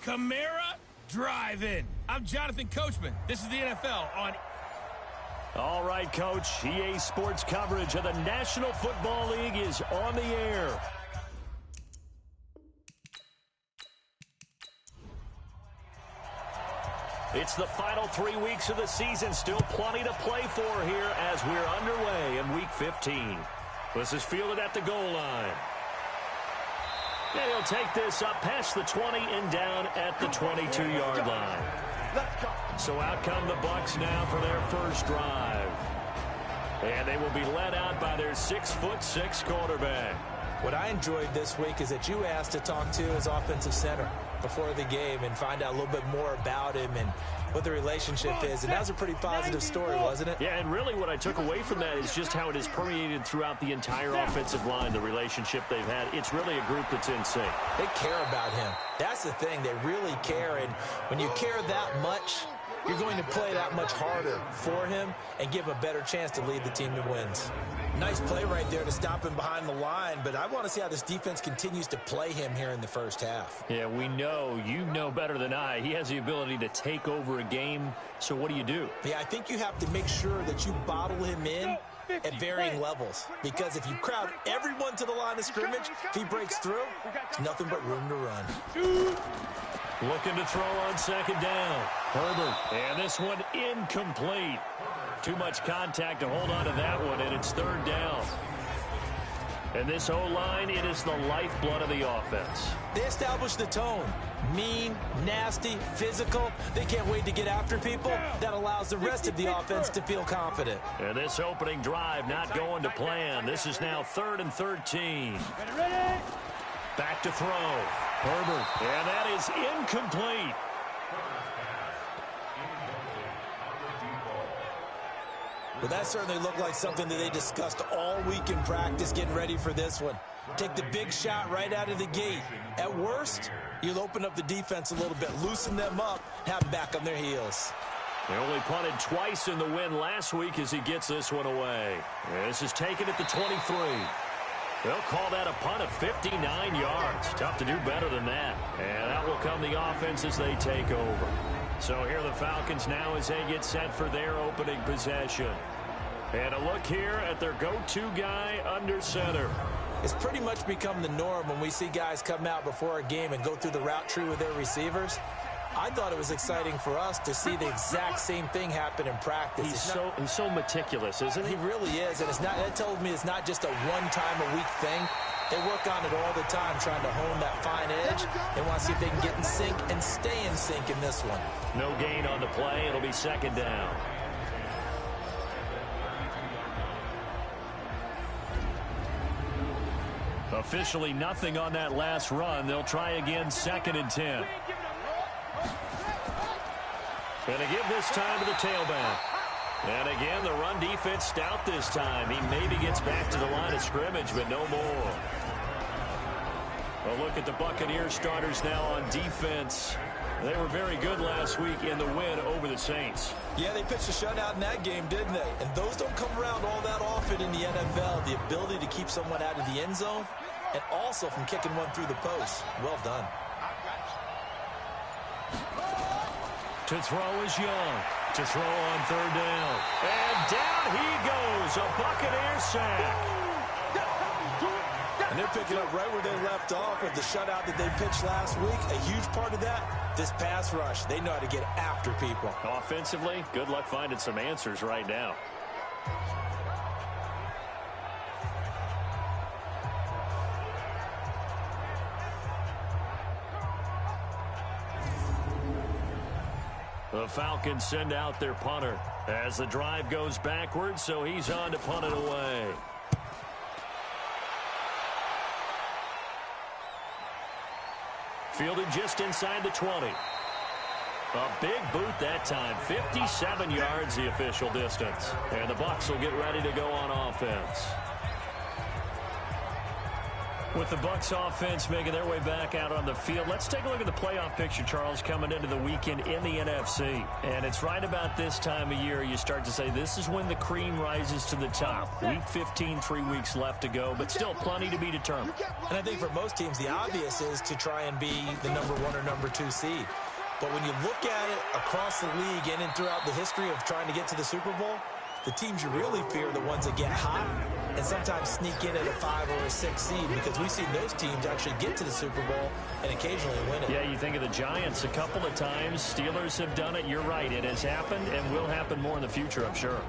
Camara Drive-In. I'm Jonathan Coachman. This is the NFL on... All right, Coach. EA Sports coverage of the National Football League is on the air. It's the final 3 weeks of the season. Still plenty to play for here as we're underway in Week 15. This is fielded at the goal line. And he'll take this up past the 20 and down at the 22-yard line. So out come the Bucs now for their first drive. And they will be led out by their 6'6" quarterback. What I enjoyed this week is that you asked to talk to his offensive center before the game and find out a little bit more about him and what the relationship is. And that was a pretty positive story, wasn't it? Yeah, and really what I took away from that is just how it has permeated throughout the entire offensive line, the relationship they've had. It's really a group that's in sync. They care about him. That's the thing. They really care. And when you care that much, you're going to play that much harder for him and give him a better chance to lead the team to wins. Nice play right there to stop him behind the line, but I want to see how this defense continues to play him here in the first half. Yeah, we know, you know better than I, he has the ability to take over a game, so what do you do? Yeah, I think you have to make sure that you bottle him in at varying levels, because if you crowd everyone to the line of scrimmage, if he breaks through, it's nothing but room to run. Looking to throw on second down. Herbert. And this one incomplete. Too much contact to hold on to that one, and it's third down. And this O-line, it is the lifeblood of the offense. They established the tone. Mean, nasty, physical. They can't wait to get after people. That allows the rest of the offense to feel confident. And this opening drive not going to plan. This is now 3rd and 13. Back to throw. Herbert. And that is incomplete. Well, that certainly looked like something that they discussed all week in practice getting ready for this one. Take the big shot right out of the gate. At worst, you'll open up the defense a little bit, loosen them up, have them back on their heels. They only punted twice in the win last week as he gets this one away. This is taken at the 23. They'll call that a punt of 59 yards. Tough to do better than that. And out will come the offense as they take over. So here are the Falcons now as they get set for their opening possession. And a look here at their go-to guy under center. It's pretty much become the norm when we see guys come out before a game and go through the route tree with their receivers. I thought it was exciting for us to see the exact same thing happen in practice. He's so meticulous, isn't he? He really is, and that tells me it's not just a one-time-a-week thing. They work on it all the time, trying to hone that fine edge. They want to see if they can get in sync and stay in sync in this one. No gain on the play. It'll be second down. Officially nothing on that last run. They'll try again, 2nd and 10. Going to give this time to the tailback. And again, the run defense stout this time. He maybe gets back to the line of scrimmage, but no more. A look at the Buccaneers starters now on defense. They were very good last week in the win over the Saints. Yeah, they pitched a shutout in that game, didn't they? And those don't come around all that often in the NFL. The ability to keep someone out of the end zone and also from kicking one through the post. Well done. To throw is Young. To throw on 3rd down. And down he goes. A Buccaneer sack. And they're picking up right where they left off with the shutout that they pitched last week. A huge part of that, this pass rush. They know how to get after people. Offensively, good luck finding some answers right now. The Falcons send out their punter as the drive goes backwards, so he's on to punt it away. Fielded just inside the 20. A big boot that time. 57 yards the official distance. And the Bucs will get ready to go on offense. With the Bucs offense making their way back out on the field, let's take a look at the playoff picture, Charles, coming into the weekend in the NFC. And it's right about this time of year you start to say this is when the cream rises to the top. Week 15, 3 weeks left to go, but still plenty to be determined. And I think for most teams, the obvious is to try and be the number 1 or number 2 seed. But when you look at it across the league and throughout the history of trying to get to the Super Bowl, the teams you really fear are the ones that get hot and sometimes sneak in at a 5 or a 6 seed, because we've seen those teams actually get to the Super Bowl and occasionally win it. Yeah, you think of the Giants a couple of times. Steelers have done it. You're right. It has happened and will happen more in the future, I'm sure.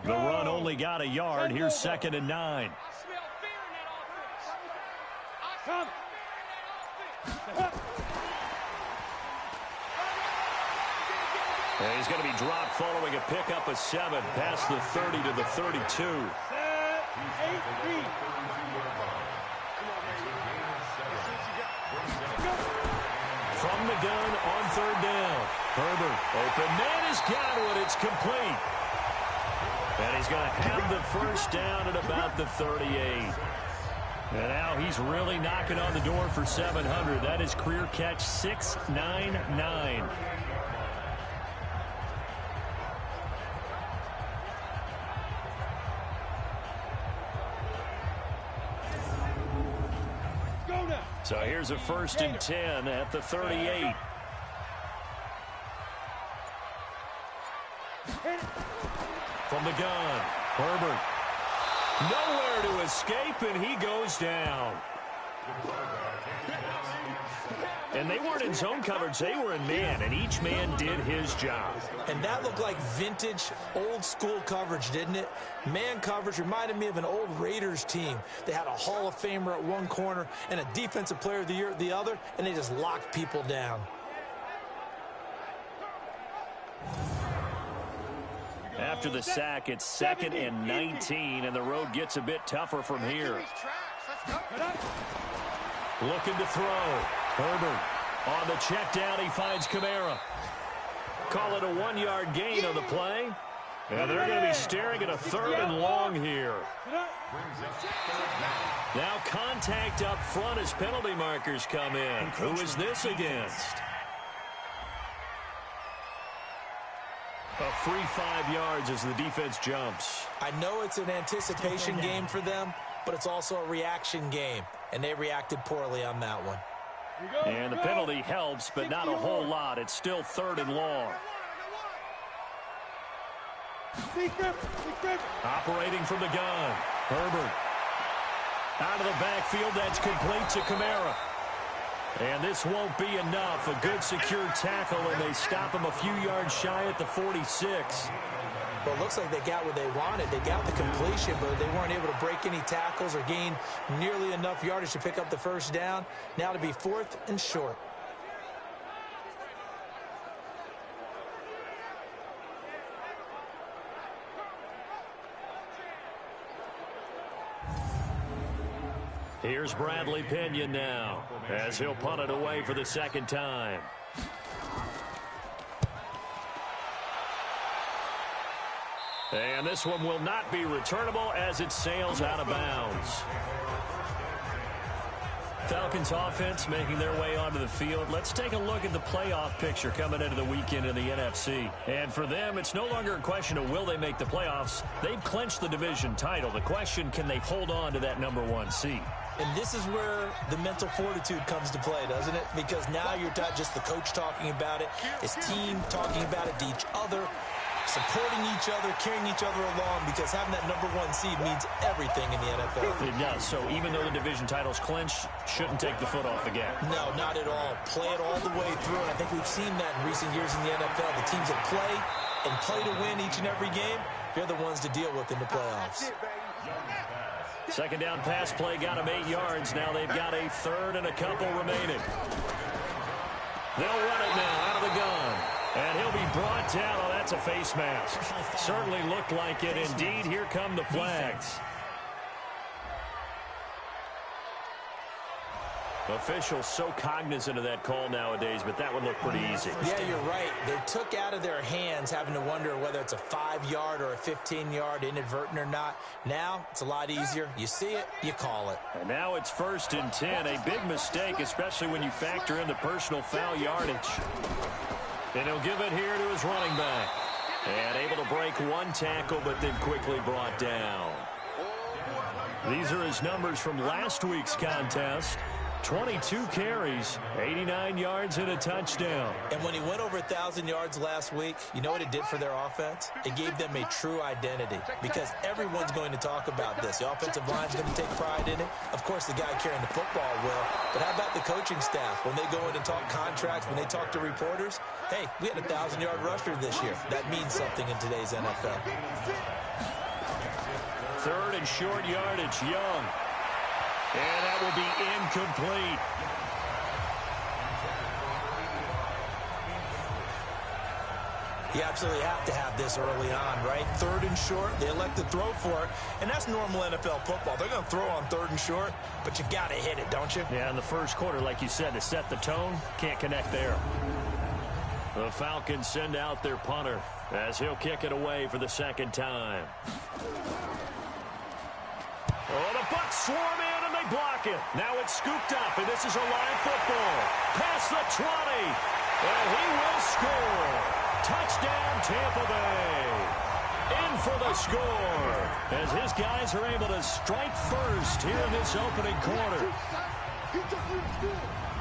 The run only got a yard. Here's 2nd and 9. And he's going to be dropped following a pickup of 7 past the 30 to the 32. From the gun on 3rd down. Herbert, open man has got it. It's complete. And he's going to have the first down at about the 38. And now he's really knocking on the door for 700. That is career catch 699. So here's a 1st and 10 at the 38. From the gun, Herbert. Nowhere to escape, and he goes down. And they weren't in zone coverage. They were in man, and each man did his job. And that looked like vintage, old-school coverage, didn't it? Man coverage reminded me of an old Raiders team. They had a Hall of Famer at one corner and a Defensive Player of the Year at the other, and they just locked people down. After the sack, it's 2nd and 19, and the road gets a bit tougher from here. Looking to throw. Herbert on the check down. He finds Kamara. Call it a 1-yard gain on the play. And they're going to be staring at a 3rd and long here. Now contact up front as penalty markers come in. Who is this against? A free 5 yards as the defense jumps. I know it's an anticipation game for them, but it's also a reaction game, and they reacted poorly on that one. And the penalty helps, but not a whole lot. It's still 3rd and long. Operating from the gun. Herbert. Out of the backfield, that's complete to Kamara. And this won't be enough. A good secure tackle, and they stop him a few yards shy at the 46. Well, it looks like they got what they wanted. They got the completion, but they weren't able to break any tackles or gain nearly enough yardage to pick up the first down. Now to be 4th and short. Here's Bradley Pinion now as he'll punt it away for the 2nd time. And this one will not be returnable as it sails out of bounds. Falcons offense making their way onto the field. Let's take a look at the playoff picture coming into the weekend in the NFC. And for them, it's no longer a question of will they make the playoffs. They've clinched the division title. The question, can they hold on to that number 1 seed? And this is where the mental fortitude comes to play, doesn't it? Because now you're not just the coach talking about it, his team talking about it to each other, supporting each other, carrying each other along, because having that number 1 seed means everything in the NFL. It does. So even though the division title's clinched, shouldn't take the foot off the gas. No, not at all. Play it all the way through, and I think we've seen that in recent years in the NFL. The teams that play to win each and every game, they're the ones to deal with in the playoffs. 2nd down pass play got him 8 yards. Now they've got a 3rd and a couple remaining. They'll run it now out of the gun. And he'll be brought down. Oh, that's a face mask. Certainly looked like it. Indeed, here come the flags. Officials so cognizant of that call nowadays, but that would look pretty easy. Yeah, you're right. They took out of their hands having to wonder whether it's a 5-yard or a 15-yard, inadvertent or not. Now, it's a lot easier. You see it, you call it. And now it's 1st and 10. A big mistake, especially when you factor in the personal foul yardage. And he'll give it here to his running back. And able to break one tackle, but then quickly brought down. These are his numbers from last week's contest. 22 carries, 89 yards, and a touchdown. And when he went over 1,000 yards last week, you know what it did for their offense? It gave them a true identity because everyone's going to talk about this. The offensive line's going to take pride in it. Of course, the guy carrying the football will. But how about the coaching staff? When they go in and talk contracts, when they talk to reporters, hey, we had a 1,000-yard rusher this year. That means something in today's NFL. 3rd and short yardage, Young. And that will be incomplete. You absolutely have to have this early on, right? 3rd and short, they elect to throw for it, and that's normal NFL football. They're going to throw on 3rd and short, but you got to hit it, don't you? Yeah, in the first quarter, like you said, to set the tone, can't connect there. The Falcons send out their punter as he'll kick it away for the 2nd time. Oh, the Bucs swarm in and they block it. Now it's scooped up, and this is a live football. Past the 20, and he will score. Touchdown, Tampa Bay. In for the score as his guys are able to strike first here in this opening quarter.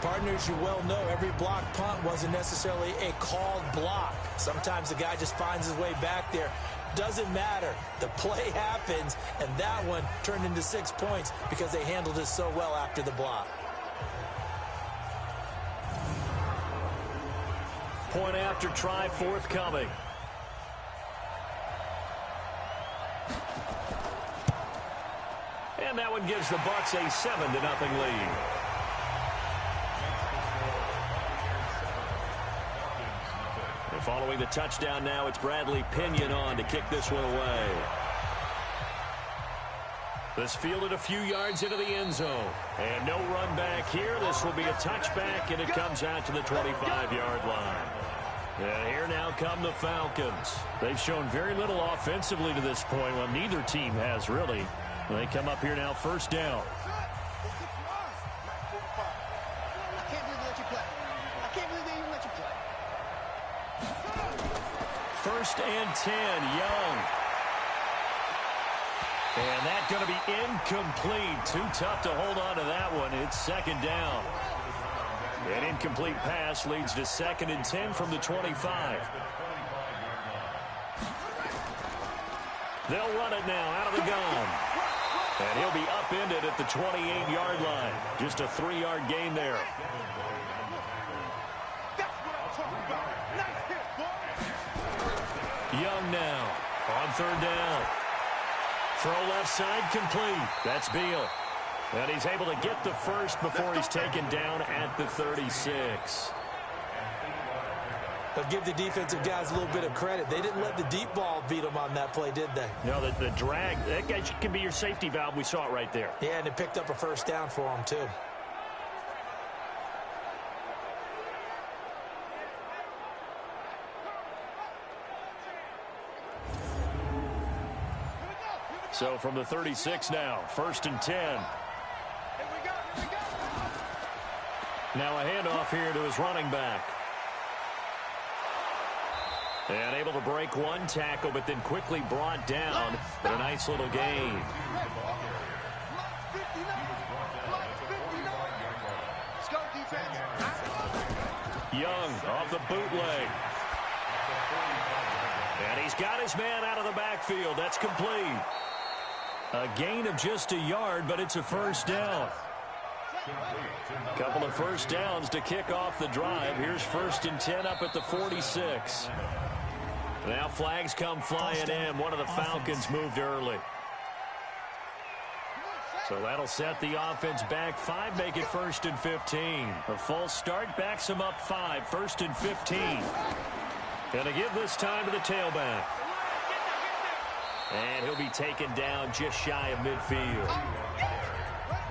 Partners, you well know every block punt wasn't necessarily a called block. Sometimes the guy just finds his way back there. Doesn't matter. The play happens, and that one turned into 6 points because they handled it so well after the block. Point after try forthcoming. And that one gives the Bucs a 7-0 lead. Following the touchdown now, it's Bradley Pinion on to kick this one away. This fielded a few yards into the end zone. And no run back here. This will be a touchback, and it comes out to the 25-yard line. And here now come the Falcons. They've shown very little offensively to this point. Well, neither team has, really. They come up here now, 1st down. 1st and 10, Young. And that's going to be incomplete. Too tough to hold on to that one. It's 2nd down. An incomplete pass leads to 2nd and 10 from the 25. They'll run it now out of the gun. And he'll be upended at the 28-yard line. Just a 3-yard gain there. Young now on 3rd down. Throw left side complete. That's Beal. And he's able to get the first before he's taken down at the 36. But give the defensive guys a little bit of credit. They didn't let the deep ball beat them on that play, did they? No, the drag, that guy can be your safety valve. We saw it right there. Yeah, and it picked up a 1st down for them, too. So from the 36 now, 1st and 10. Now a handoff here to his running back. And able to break one tackle, but then quickly brought down. But a nice little gain. Young off the bootleg. And he's got his man out of the backfield. That's complete. A gain of just a yard, but it's a 1st down. Couple of 1st downs to kick off the drive. Here's 1st and 10 up at the 46. Now flags come flying in. One of the Falcons moved early. So that'll set the offense back 5, make it 1st and 15. A false start backs him up 5, 1st and 15. Gonna give this time to the tailback. And he'll be taken down just shy of midfield.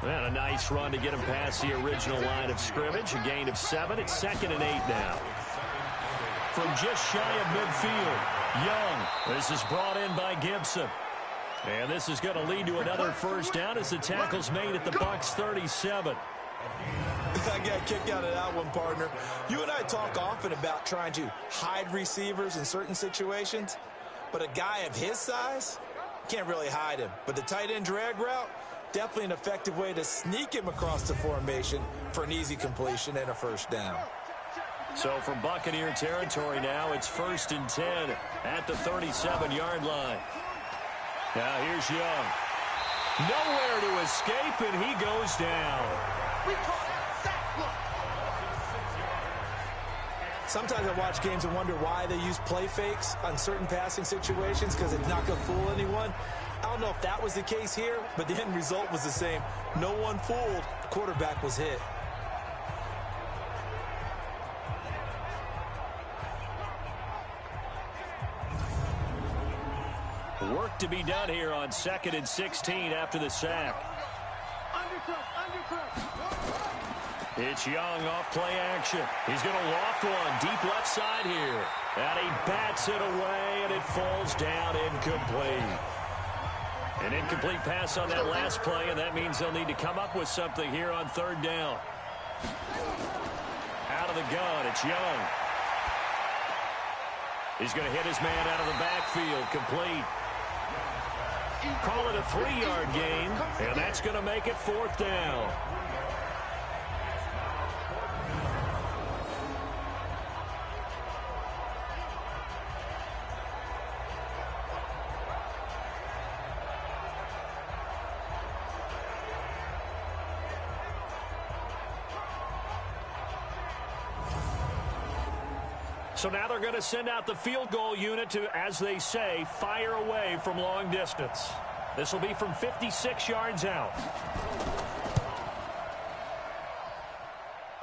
And a nice run to get him past the original line of scrimmage. A gain of 7. It's 2nd and 8 now. From just shy of midfield, Young. This is brought in by Gibson. And this is going to lead to another first down as the tackle's made at the Bucs 37. I got a kick out of that one, partner. You and I talk often about trying to hide receivers in certain situations, but a guy of his size can't really hide him. But the tight end drag route, definitely an effective way to sneak him across the formation for an easy completion and a first down. So from Buccaneer territory now, it's 1st and 10 at the 37-yard line. Now here's Young. Nowhere to escape, and he goes down. Sometimes I watch games and wonder why they use play fakes on certain passing situations because it's not going to fool anyone. I don't know if that was the case here, but the end result was the same. No one fooled. The quarterback was hit. Work to be done here on 2nd and 16 after the sack. It's Young off play action. He's going to loft one deep left side here. And he bats it away, and it falls down incomplete. An incomplete pass on that last play, and that means they'll need to come up with something here on 3rd down. Out of the gun, it's Young. He's going to hit his man out of the backfield, complete. Call it a 3-yard gain, and that's going to make it 4th down. So now they're going to send out the field goal unit to, as they say, fire away from long distance. This will be from 56 yards out.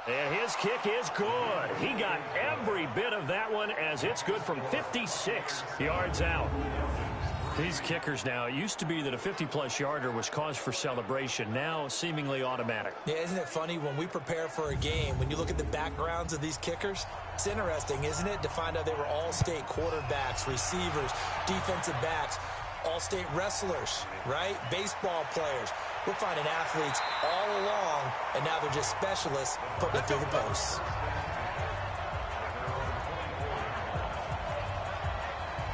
And his kick is good. He got every bit of that one as it's good from 56 yards out. These kickers now, it used to be that a 50-plus yarder was cause for celebration. Now seemingly automatic. Yeah, isn't it funny when we prepare for a game, when you look at the backgrounds of these kickers, it's interesting, isn't it, to find out they were all-state quarterbacks, receivers, defensive backs, all-state wrestlers, right? Baseball players. We're finding athletes all along, and now they're just specialists putting it through the posts.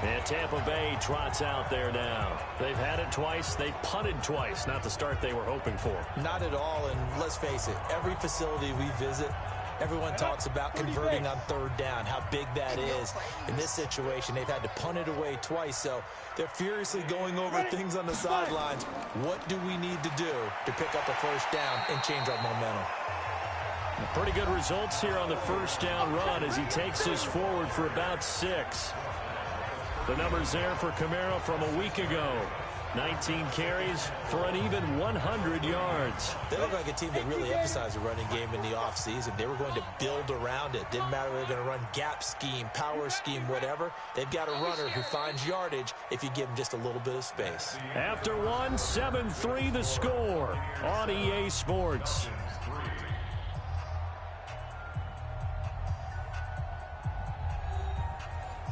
And Tampa Bay trots out there now. They've had it twice. They've punted twice. Not the start they were hoping for. Not at all, and let's face it, every facility we visit, everyone talks about converting on 3rd down, how big that is. In this situation, they've had to punt it away twice, so they're furiously going over things on the sidelines. What do we need to do to pick up a first down and change our momentum? Pretty good results here on the first down run as he takes this forward for about 6. The numbers there for Kamara from a week ago. 19 carries for an even 100 yards. They look like a team that really emphasized the running game in the offseason. They were going to build around it. Didn't matter if they're going to run gap scheme, power scheme, whatever. They've got a runner who finds yardage if you give him just a little bit of space. After one, 7-3 the score on EA Sports.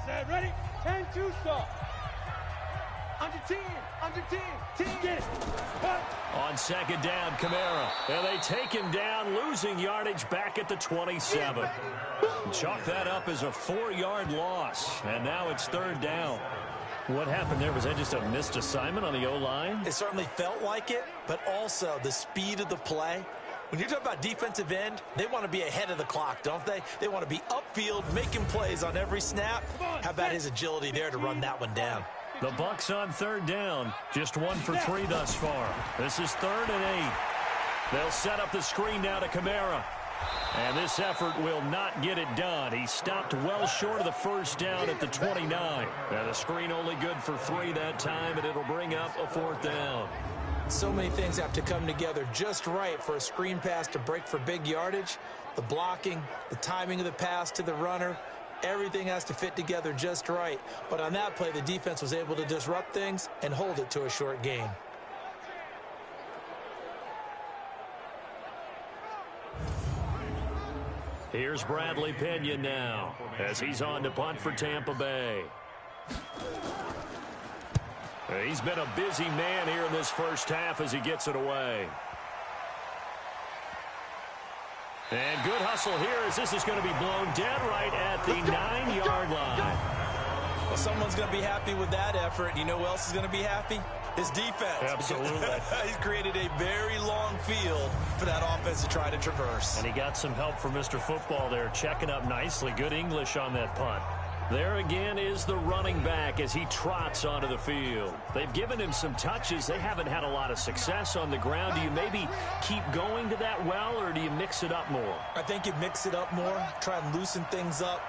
Set, ready? 10-2 stop. Under 10, get it. On 2nd down, Kamara. And they take him down, losing yardage back at the 27. Chalk that up as a 4-yard loss. And now it's 3rd down. What happened there? Was that just a missed assignment on the O-line? It certainly felt like it, but also the speed of the play. When you're talking about defensive end, they want to be ahead of the clock, don't they? They want to be upfield, making plays on every snap. How about his agility there to run that one down? The Bucs on 3rd down. Just 1 for 3 thus far. This is 3rd and 8. They'll set up the screen now to Kamara. And this effort will not get it done. He stopped well short of the first down at the 29. And the screen only good for 3 that time, and it'll bring up a 4th down. So many things have to come together just right for a screen pass to break for big yardage. The blocking, the timing of the pass to the runner, everything has to fit together just right. But on that play, the defense was able to disrupt things and hold it to a short gain. Here's Bradley Pinion now as he's on to punt for Tampa Bay. He's been a busy man here in this first half as he gets it away. And good hustle here as this is going to be blown dead right at the 9-yard line. Well, someone's going to be happy with that effort. You know who else is going to be happy? His defense. Absolutely. He's created a very long field for that offense to try to traverse. And he got some help from Mr. Football there, checking up nicely. Good English on that punt. There again is the running back as he trots onto the field. They've given him some touches. They haven't had a lot of success on the ground. Do you maybe keep going to that well, or do you mix it up more? I think you mix it up more, try and loosen things up.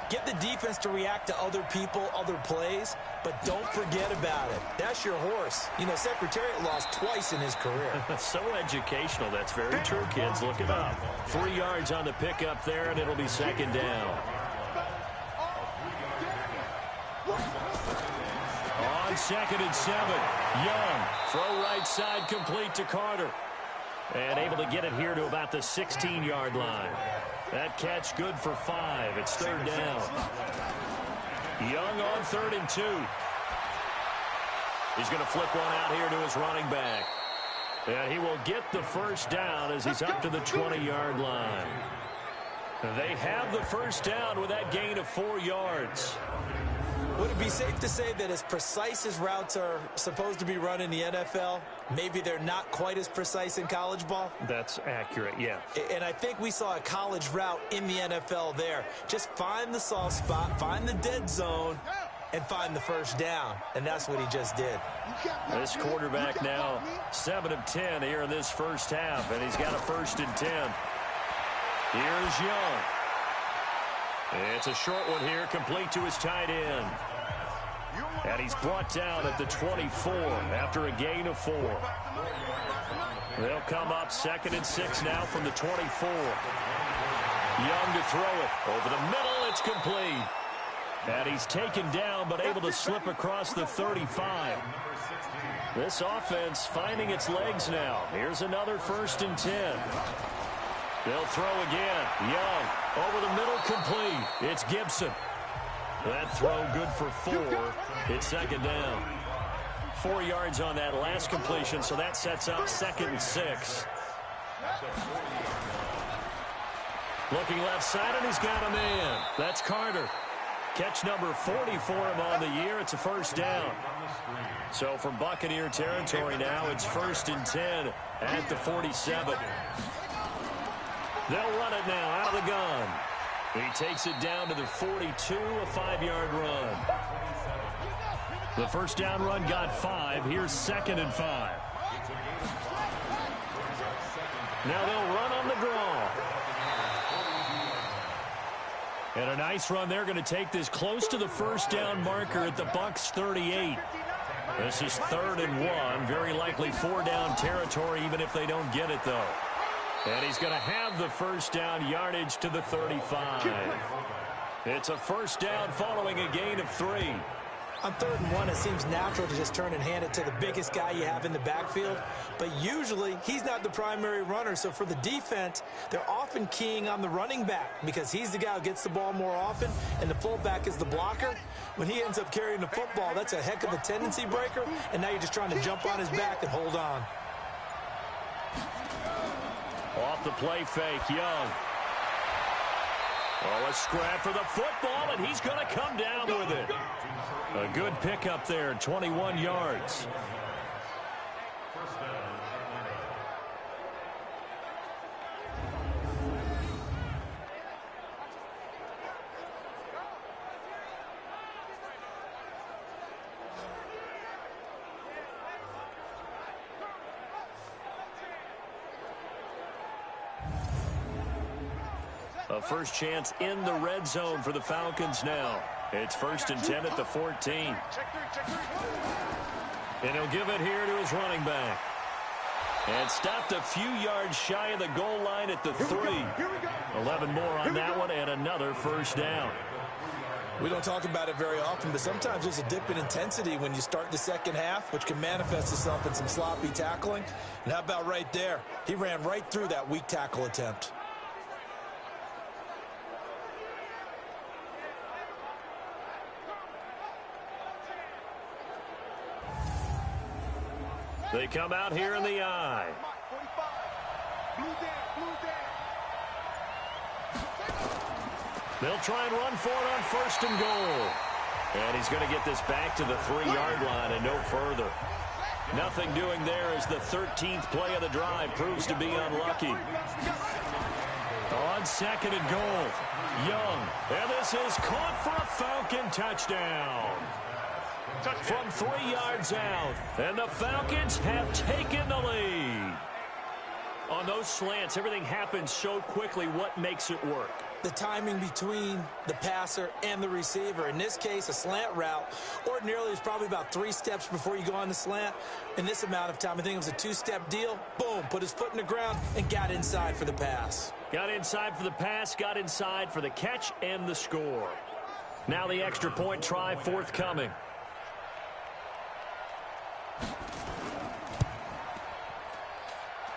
Get the defense to react to other people, other plays, but don't forget about it. That's your horse. You know, Secretariat lost twice in his career. So educational. That's very true, kids. Look it up. 3 yards on the pickup there, and it'll be second down. On 2nd and 7, Young, throw right side complete to Carter. And able to get it here to about the 16-yard line. That catch good for 5. It's 3rd down. Young on 3rd and 2. He's going to flip one out here to his running back. And he will get the first down as he's up to the 20-yard line. They have the first down with that gain of 4 yards. Would it be safe to say that as precise as routes are supposed to be run in the NFL, maybe they're not quite as precise in college ball? That's accurate, yeah. And I think we saw a college route in the NFL there. Just find the soft spot, find the dead zone, and find the first down. And that's what he just did. This quarterback now 7 of 10 here in this first half, and he's got a 1st and 10. Here's Young. It's a short one here, complete to his tight end. And he's brought down at the 24 after a gain of 4. They'll come up 2nd and 6 now from the 24. Young to throw it. Over the middle, it's complete. And he's taken down, but able to slip across the 35. This offense finding its legs now. Here's another 1st and 10. They'll throw again. Young over the middle, complete. It's Gibson. That throw good for 4. It's 2nd down. 4 yards on that last completion, so that sets up 2nd and 6. Looking left side, and he's got a man. That's Carter. Catch number 40 for him on the year. It's a 1st down. So from Buccaneer territory now, it's 1st and 10 at the 47. They'll run it now out of the gun. He takes it down to the 42, a 5-yard run. The first down run got 5. Here's 2nd and 5. Now they'll run on the draw. And a nice run. They're going to take this close to the first down marker at the Bucs 38. This is 3rd and 1. Very likely 4 down territory, even if they don't get it, though. And he's going to have the first down, yardage to the 35. It's a first down following a gain of 3. On 3rd and 1, it seems natural to just turn and hand it to the biggest guy you have in the backfield. But usually, he's not the primary runner. So for the defense, they're often keying on the running back because he's the guy who gets the ball more often, and the fullback is the blocker. When he ends up carrying the football, that's a heck of a tendency breaker, and now you're just trying to jump on his back and hold on. Off the play fake, Young. Oh, a scrap for the football, and he's going to come down with it. A good pickup there, 21 yards. A first chance in the red zone for the Falcons now. It's 1st and 10 at the 14. And he'll give it here to his running back. And stopped a few yards shy of the goal line at the 3. 11 more on that one and another first down. We don't talk about it very often, but sometimes there's a dip in intensity when you start the second half, which can manifest itself in some sloppy tackling. And how about right there? He ran right through that weak tackle attempt. They come out here in the I. They'll try and run for it on 1st and goal. And he's going to get this back to the 3-yard line and no further. Nothing doing there as the 13th play of the drive proves to be unlucky. On 2nd and goal, Young. And this is caught for a Falcon touchdown. From 3 yards out. And the Falcons have taken the lead. On those slants, everything happens so quickly. What makes it work? The timing between the passer and the receiver. In this case, a slant route ordinarily is probably about 3 steps before you go on the slant. In this amount of time, I think it was a 2-step deal. Boom, put his foot in the ground and got inside for the pass. Got inside for the pass, got inside for the catch and the score. Now the extra point try forthcoming.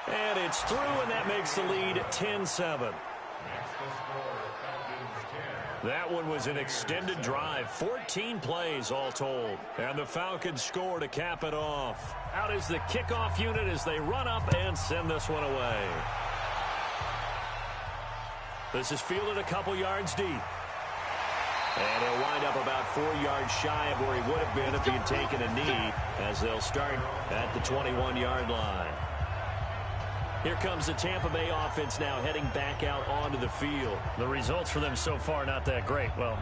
And it's through, and that makes the lead 10-7. That one was an extended drive, 14 plays all told. And the Falcons score to cap it off. Out is the kickoff unit as they run up and send this one away. This is fielded a couple yards deep. And he'll wind up about 4 yards shy of where he would have been if he had taken a knee, as they'll start at the 21-yard line. Here comes the Tampa Bay offense now heading back out onto the field. The results for them so far not that great. Well,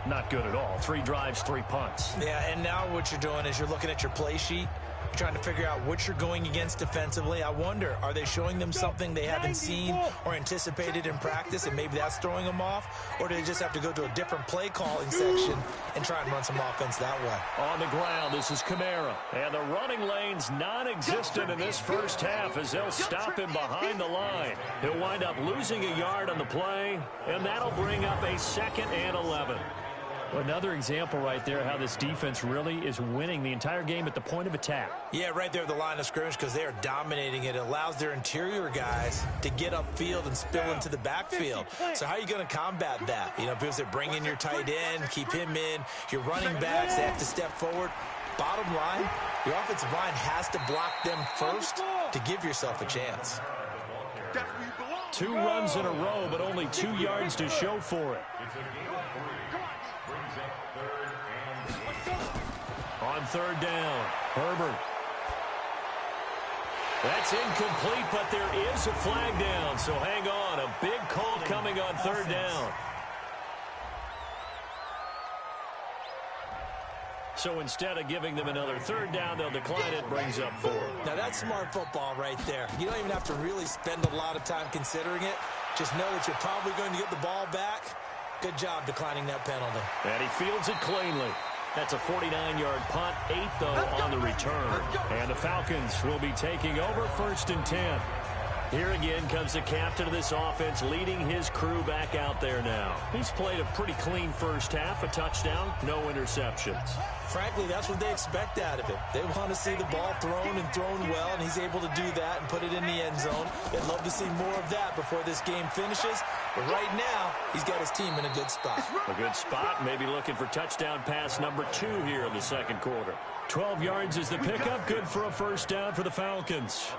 not good at all. 3 drives, 3 punts. Yeah, and now what you're doing is you're looking at your play sheet. You're trying to figure out what you're going against defensively. I wonder, are they showing them something they haven't seen or anticipated in practice, and maybe that's throwing them off? Or do they just have to go to a different play calling section and try and run some offense that way? On the ground, this is Kamara. And the running lane's non-existent in this first half as they'll stop him behind the line. He'll wind up losing a yard on the play, and that'll bring up a 2nd and 11. Another example right there how this defense really is winning the entire game at the point of attack. Yeah, right there at the line of scrimmage, because they are dominating it. It allows their interior guys to get upfield and spill into the backfield. So how are you going to combat that? You know, because they bring in your tight end, keep him in. Your running backs, they have to step forward. Bottom line, your offensive line has to block them first to give yourself a chance. 2 runs in a row, but only 2 yards to show for it. On 3rd down, Herbert. That's incomplete, but there is a flag down, so hang on. A big call coming on 3rd down. So instead of giving them another 3rd down, they'll decline it, brings up 4. Now that's smart football right there. You don't even have to really spend a lot of time considering it. Just know that you're probably going to get the ball back. Good job declining that penalty. And he fields it cleanly. That's a 49-yard punt, 8 though on the return. And the Falcons will be taking over 1st and 10. Here again comes the captain of this offense leading his crew back out there now. He's played a pretty clean first half, a touchdown, no interceptions. Frankly, that's what they expect out of him. They want to see the ball thrown and thrown well, and he's able to do that and put it in the end zone. They'd love to see more of that before this game finishes. But right now, he's got his team in a good spot. A good spot, maybe looking for touchdown pass number 2 here in the 2nd quarter. 12 yards is the pickup, good for a 1st down for the Falcons.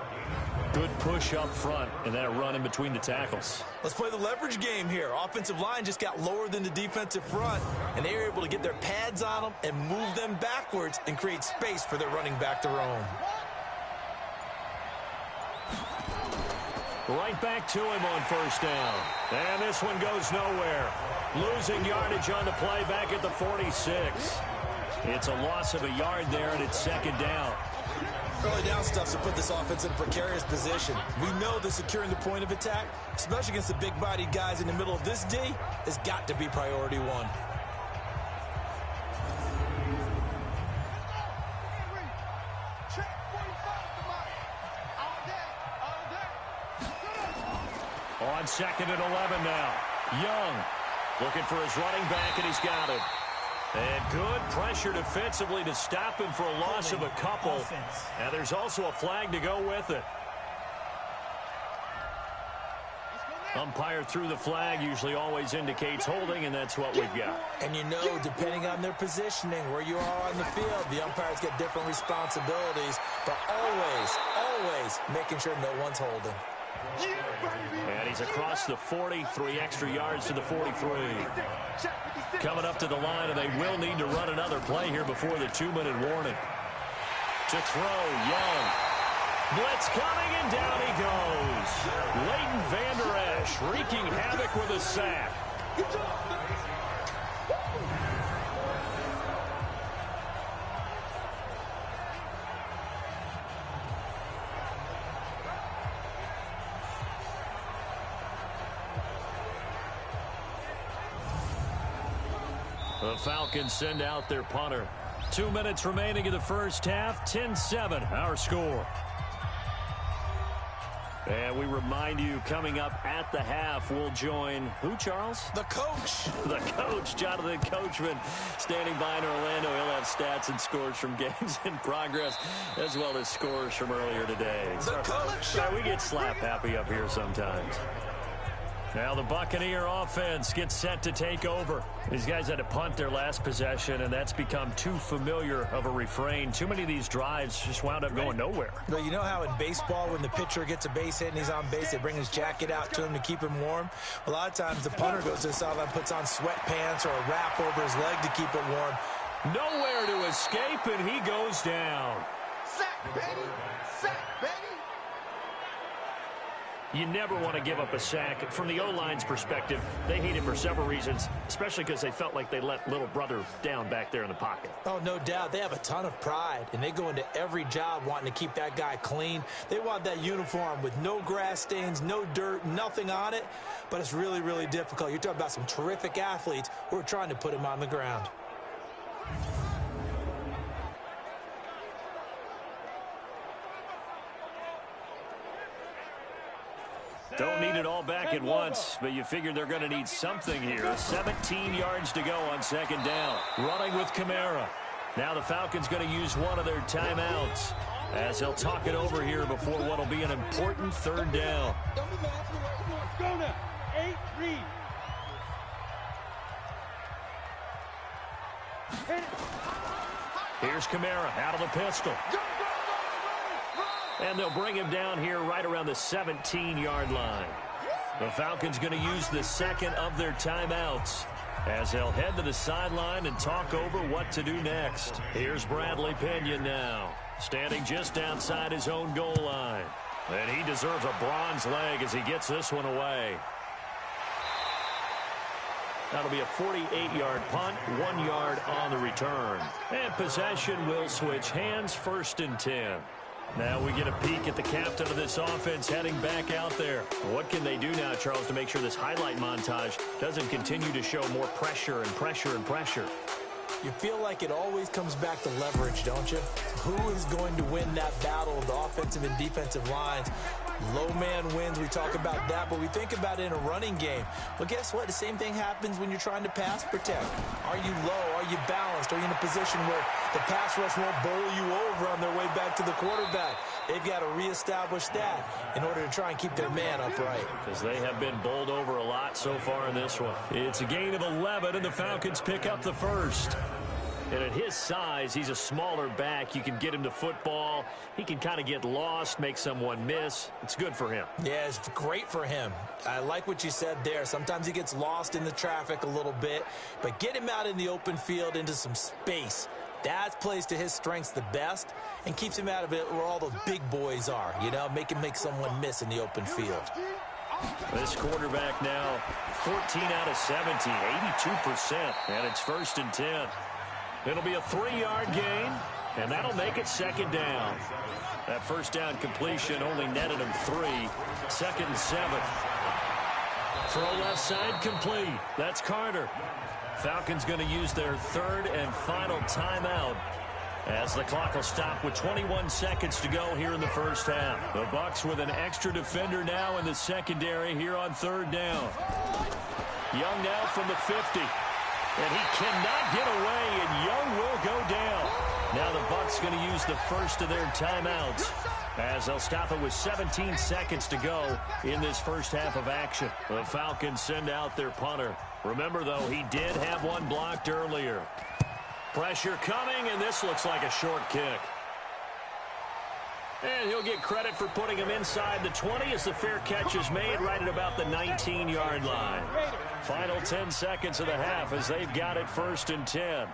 Good push up front, and then a run in between the tackles. Let's play the leverage game here. Offensive line just got lower than the defensive front, and they were able to get their pads on them and move them backwards and create space for their running back to roam. Right back to him on 1st down. And this one goes nowhere. Losing yardage on the play back at the 46. It's a loss of a yard there, and it's 2nd down. Early down stuff to put this offense in a precarious position. We know that securing the point of attack, especially against the big-bodied guys in the middle of this D, has got to be priority 1. On 2nd and 11 now. Young looking for his running back, and he's got it. And good pressure defensively to stop him for a loss of a couple. And there's also a flag to go with it. Umpire threw the flag, usually always indicates holding, and that's what we've got. And you know, depending on their positioning, where you are on the field, the umpires get different responsibilities, but always making sure no one's holding. And he's across the 40, 3 extra yards to the 43. Coming up to the line, and they will need to run another play here before the 2-minute warning. To throw, Young. Blitz coming, and down he goes. Leighton Vander Esch wreaking havoc with a sack. The Falcons send out their punter. 2 minutes remaining in the first half. 10-7, our score. And we remind you, coming up at the half, we'll join who, Charles? The coach. The coach, Jonathan Coachman, standing by in Orlando. He'll have stats and scores from games in progress, as well as scores from earlier today. The coach. We get slap happy up here sometimes. Now the Buccaneer offense gets set to take over. These guys had to punt their last possession, and that's become too familiar of a refrain. Too many of these drives just wound up going nowhere. Well, you know how in baseball, when the pitcher gets a base hit and he's on base, they bring his jacket out to him to keep him warm? A lot of times the punter goes to the sideline, puts on sweatpants or a wrap over his leg to keep it warm. Nowhere to escape, and he goes down. Sack, baby! Sack, baby! You never want to give up a sack. From the O-line's perspective, they hate it for several reasons, especially because they felt like they let little brother down back there in the pocket. Oh, no doubt. They have a ton of pride, and they go into every job wanting to keep that guy clean. They want that uniform with no grass stains, no dirt, nothing on it, but it's really, really difficult. You're talking about some terrific athletes who are trying to put him on the ground. Don't need it all back at once, but you figure they're going to need something here. 17 yards to go on second down. Running with Kamara. Now the Falcons going to use one of their timeouts as they'll talk it over here before what will be an important third down. Go now. 8-3. Here's Kamara out of the pistol. And they'll bring him down here right around the 17-yard line. The Falcons going to use the second of their timeouts as they'll head to the sideline and talk over what to do next. Here's Bradley Pinion now, standing just outside his own goal line. And he deserves a bronze leg as he gets this one away. That'll be a 48-yard punt, 1 yard on the return. And possession will switch hands, 1st and 10. Now we get a peek at the captain of this offense heading back out there. What can they do now, Charles, to make sure this highlight montage doesn't continue to show more pressure and pressure and pressure? You feel like it always comes back to leverage, don't you? Who is going to win that battle of the offensive and defensive lines? Low man wins. We talk about that, but we think about it in a running game. Well, guess what? The same thing happens when you're trying to pass protect. Are you low? Are you balanced? Are you in a position where the pass rush won't bowl you over on their way back to the quarterback? They've got to reestablish that in order to try and keep their man upright. Because they have been bowled over a lot so far in this one. It's a gain of 11, and the Falcons pick up the first. And at his size, he's a smaller back. You can get him to football. He can kind of get lost, make someone miss. It's good for him. Yeah, it's great for him. I like what you said there. Sometimes he gets lost in the traffic a little bit, but get him out in the open field into some space. That plays to his strengths the best and keeps him out of it where all the big boys are, you know, make someone miss in the open field. This quarterback now 14 out of 17, 82%, and it's 1st and 10. It'll be a 3-yard gain, and that'll make it 2nd down. That first down completion only netted him 3. 2nd and 7. Throw left side complete. That's Carter. Falcons going to use their 3rd and final timeout as the clock will stop with 21 seconds to go here in the first half. The Bucs with an extra defender now in the secondary here on 3rd down. Young now from the 50. And he cannot get away, and Young will go down. Now the Bucs going to use the first of their timeouts as they'll stop it with 17 seconds to go in this first half of action. The Falcons send out their punter. Remember, though, he did have one blocked earlier. Pressure coming, and this looks like a short kick. And he'll get credit for putting him inside the 20 as the fair catch is made right at about the 19-yard line. Final 10 seconds of the half as they've got it 1st and 10.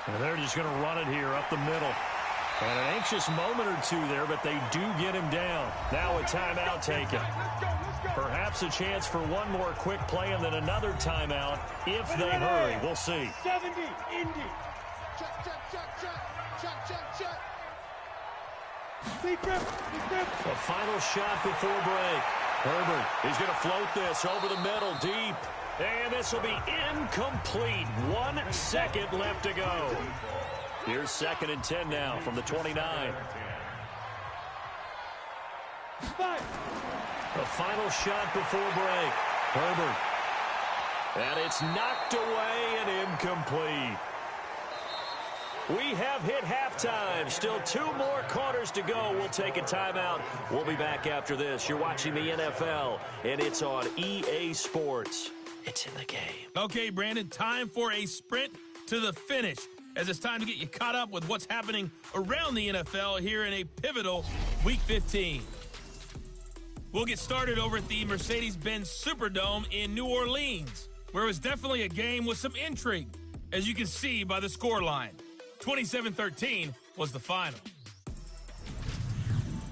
And they're just going to run it here up the middle. And an anxious moment or two there, but they do get him down. Now a timeout taken. Perhaps a chance for one more quick play and then another timeout if they hurry. We'll see. 70, Indy. Check. The final shot before break. Herbert, he's going to float this over the middle, deep. And this will be incomplete. 1 second left to go. Here's 2nd and 10 now from the 29. The final shot before break. Herbert. And it's knocked away and incomplete. We have hit halftime. Still 2 more quarters to go. We'll take a timeout. We'll be back after this. You're watching the NFL, and it's on EA Sports. It's in the game. Okay, Brandon, time for a sprint to the finish, as it's time to get you caught up with what's happening around the NFL here in a pivotal Week 15. We'll get started over at the Mercedes-Benz Superdome in New Orleans, where it was definitely a game with some intrigue, as you can see by the scoreline. 27-13 was the final.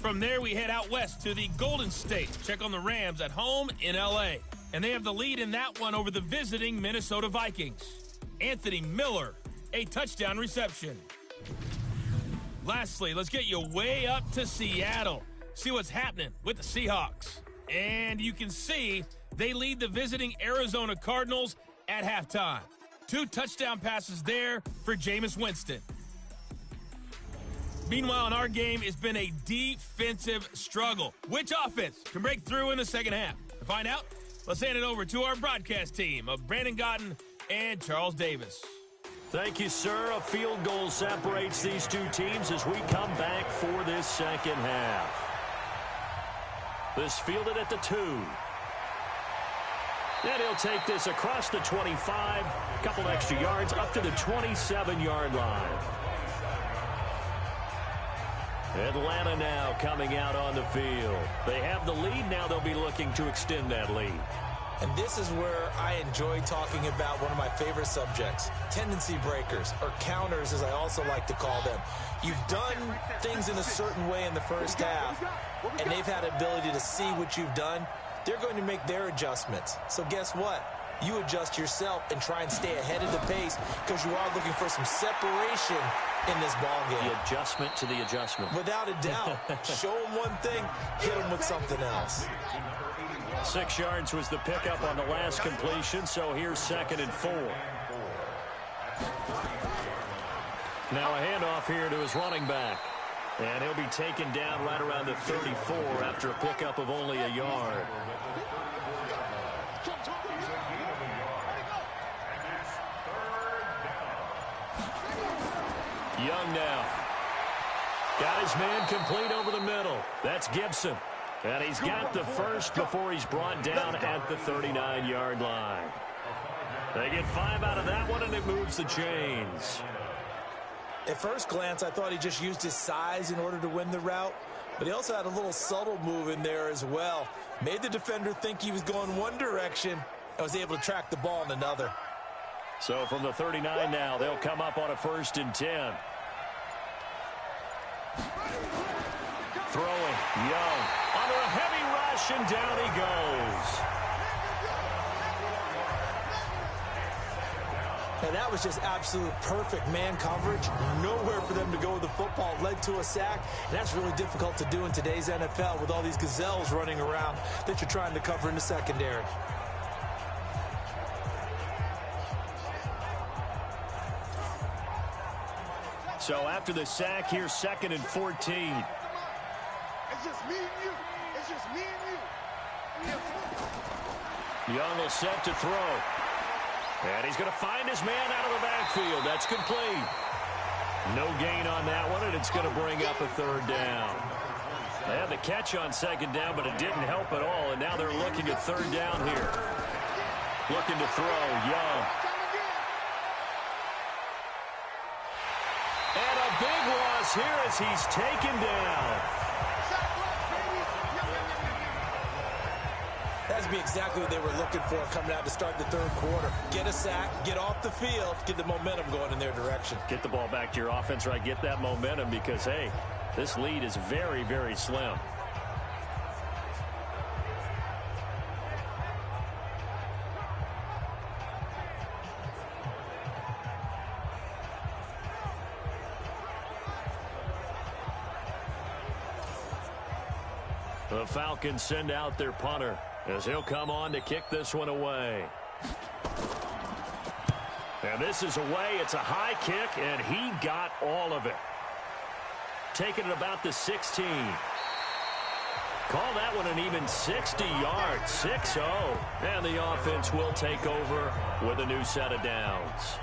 From there, we head out west to the Golden State. Check on the Rams at home in L.A., and they have the lead in that one over the visiting Minnesota Vikings. Anthony Miller, a touchdown reception. Lastly, let's get you way up to Seattle. See what's happening with the Seahawks. And you can see they lead the visiting Arizona Cardinals at halftime. 2 touchdown passes there for Jameis Winston. Meanwhile, in our game, it's been a defensive struggle. Which offense can break through in the second half? To find out, let's hand it over to our broadcast team of Brandon Gotten and Charles Davis. Thank you, sir. A field goal separates these 2 teams as we come back for this second half. This fielded at the 2. And he'll take this across the 25, a couple extra yards up to the 27-yard line. Atlanta now coming out on the field. They have the lead. Now they'll be looking to extend that lead. And this is where I enjoy talking about one of my favorite subjects, tendency breakers, or counters as I also like to call them. You've done things in a certain way in the first half, and they've had the ability to see what you've done. They're going to make their adjustments. So guess what? You adjust yourself and try and stay ahead of the pace because you are looking for some separation in this ball game. The adjustment to the adjustment. Without a doubt. Show them one thing, hit them with something else. 6 yards was the pickup on the last completion, so here's 2nd and 4. Now a handoff here to his running back. And he'll be taken down right around the 34 after a pickup of only a yard. Young now. Got his man complete over the middle. That's Gibson. And he's got the first before he's brought down at the 39-yard line. They get 5 out of that one, and it moves the chains. At first glance, I thought he just used his size in order to win the route, but he also had a little subtle move in there as well. Made the defender think he was going one direction and was able to track the ball in another. So from the 39 now, they'll come up on a 1st and 10. Throwing, Young, under a heavy rush, and down he goes. And that was just absolute perfect man coverage. Nowhere for them to go with the football. Led to a sack. And that's really difficult to do in today's NFL with all these gazelles running around that you're trying to cover in the secondary. So after the sack, here's 2nd and 14. It's just me and you. It's just me and you. Young will set to throw. And he's going to find his man out of the backfield. That's complete. No gain on that one, and it's going to bring up a third down. They had the catch on second down, but it didn't help at all, and now they're looking at third down here. Looking to throw, Young. And a big loss here as he's taken down. That's exactly what they were looking for coming out to start the third quarter. Get a sack, get off the field, get the momentum going in their direction. Get the ball back to your offense, right? Get that momentum because, hey, this lead is very, very slim. The Falcons send out their punter as he'll come on to kick this one away. And this is away. It's a high kick, and he got all of it. Taking it about the 16. Call that one an even 60 yards, 6-0. And the offense will take over with a new set of downs.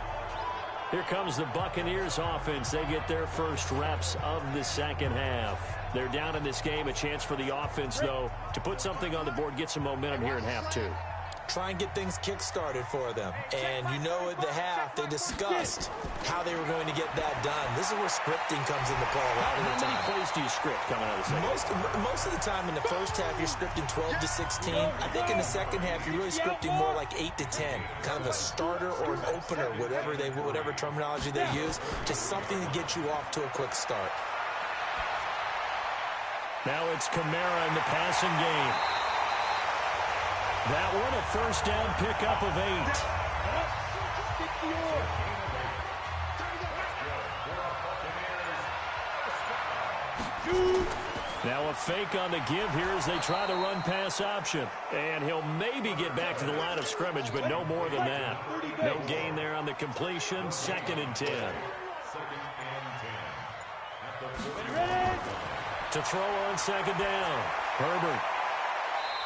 Here comes the Buccaneers offense. They get their first reps of the second half. They're down in this game. A chance for the offense, though, to put something on the board, get some momentum here in half two. Try and get things kick-started for them. And you know at the half, they discussed how they were going to get that done. This is where scripting comes into play a lot of the time. How many plays do you script coming out of the second? Most of the time in the first half, you're scripting 12 to 16. I think in the second half, you're really scripting more like 8 to 10. Kind of a starter or an opener, whatever terminology they use. Just something to get you off to a quick start. Now it's Kamara in the passing game. That one a first down pickup of 8. Now a fake on the give here as they try the run-pass option. And he'll maybe get back to the line of scrimmage, but no more than that. No gain there on the completion. 2nd and 10. To throw on second down. Herbert.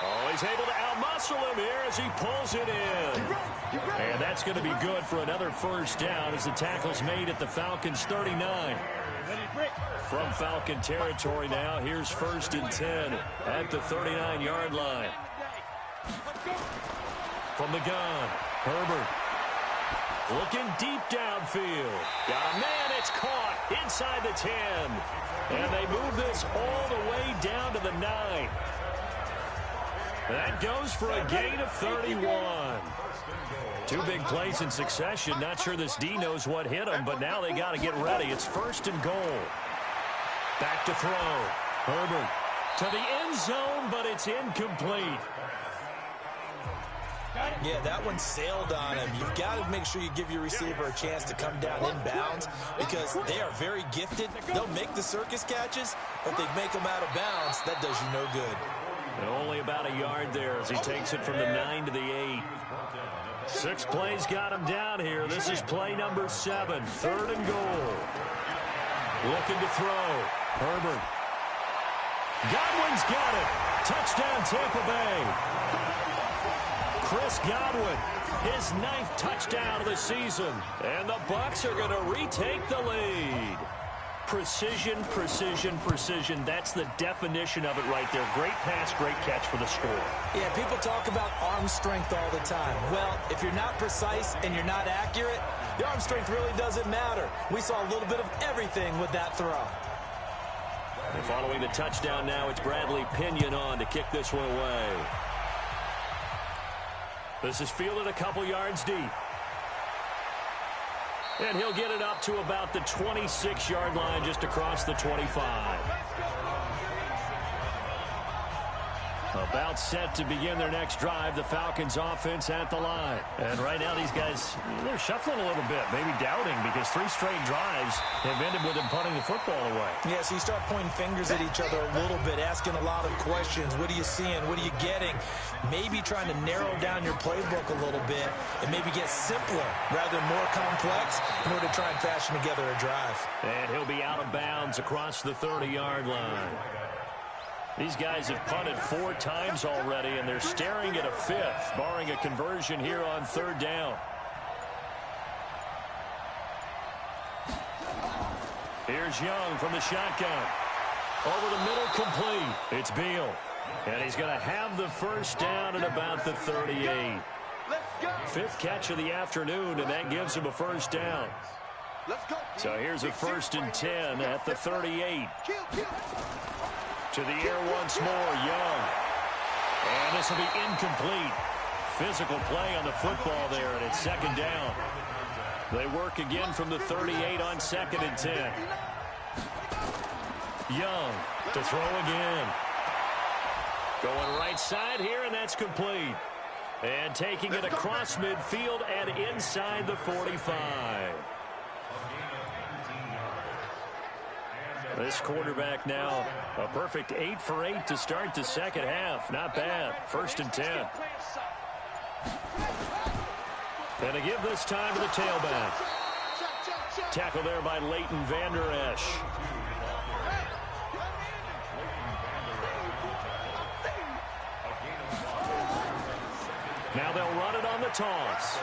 Oh, he's able to outmuscle him here as he pulls it in. And that's going to be good for another first down as the tackle's made at the Falcons' 39. From Falcon territory now, here's 1st and 10 at the 39-yard line. From the gun, Herbert. Looking deep downfield. Got a man, it's caught inside the 10. And they move this all the way down to the 9. That goes for a gain of 31. Two big plays in succession. Not sure this D knows what hit him, but now they got to get ready. It's 1st and goal. Back to throw. Herbert to the end zone, but it's incomplete. Yeah, that one sailed on him. You've got to make sure you give your receiver a chance to come down inbounds because they are very gifted. They'll make the circus catches, but if they make them out of bounds, that does you no good. And only about a yard there as he takes it from the 9 to the 8. 6 plays got him down here. This is play number 7, 3rd and goal. Looking to throw. Herbert. Godwin's got it. Touchdown, Tampa Bay. Chris Godwin, his 9th touchdown of the season. And the Bucs are going to retake the lead. Precision, precision, precision. That's the definition of it right there. Great pass, great catch for the score. Yeah, people talk about arm strength all the time. Well, if you're not precise and you're not accurate, your arm strength really doesn't matter. We saw a little bit of everything with that throw. And following the touchdown now, it's Bradley Pinion on to kick this one away. This is fielded a couple yards deep. And he'll get it up to about the 26-yard line just across the 25. About set to begin their next drive. The Falcons offense at the line. And right now these guys, they're shuffling a little bit, maybe doubting because 3 straight drives have ended with them punting the football away. Yeah, so you start pointing fingers at each other a little bit, asking a lot of questions. What are you seeing? What are you getting? Maybe trying to narrow down your playbook a little bit and maybe get simpler rather than more complex in order to try and fashion together a drive. And he'll be out of bounds across the 30-yard line. These guys have punted 4 times already, and they're staring at a 5th, barring a conversion here on 3rd down. Here's Young from the shotgun. Over the middle, complete. It's Beal. And he's going to have the first down at about the 38. Fifth catch of the afternoon, and that gives him a first down. So here's a 1st and 10 at the 38. To the air once more, Young. And this will be incomplete. Physical play on the football there, and it's 2nd down. They work again from the 38 on 2nd and 10. Young to throw again. Going right side here, and that's complete. And taking it across midfield and inside the 45. This quarterback now a perfect 8 for 8 to start the second half. Not bad. 1st and 10. And to give this time to the tailback. Tackle there by Leighton Vander Esch. Now they'll run it on the toss.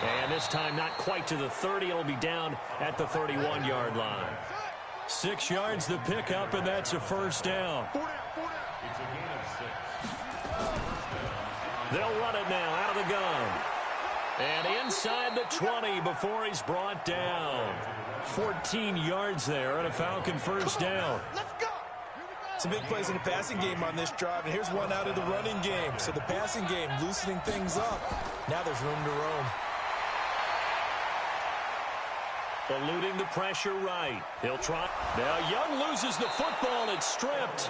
And this time not quite to the 30. It'll be down at the 31-yard line. 6 yards the pickup, and that's a first down. They'll run it now out of the gun. And inside the 20 before he's brought down. 14 yards there and a Falcon first down. Some big plays in the passing game on this drive, and here's one out of the running game. So the passing game loosening things up. Now there's room to roam. Eluding the pressure right. He'll try. Now Young loses the football. It's stripped.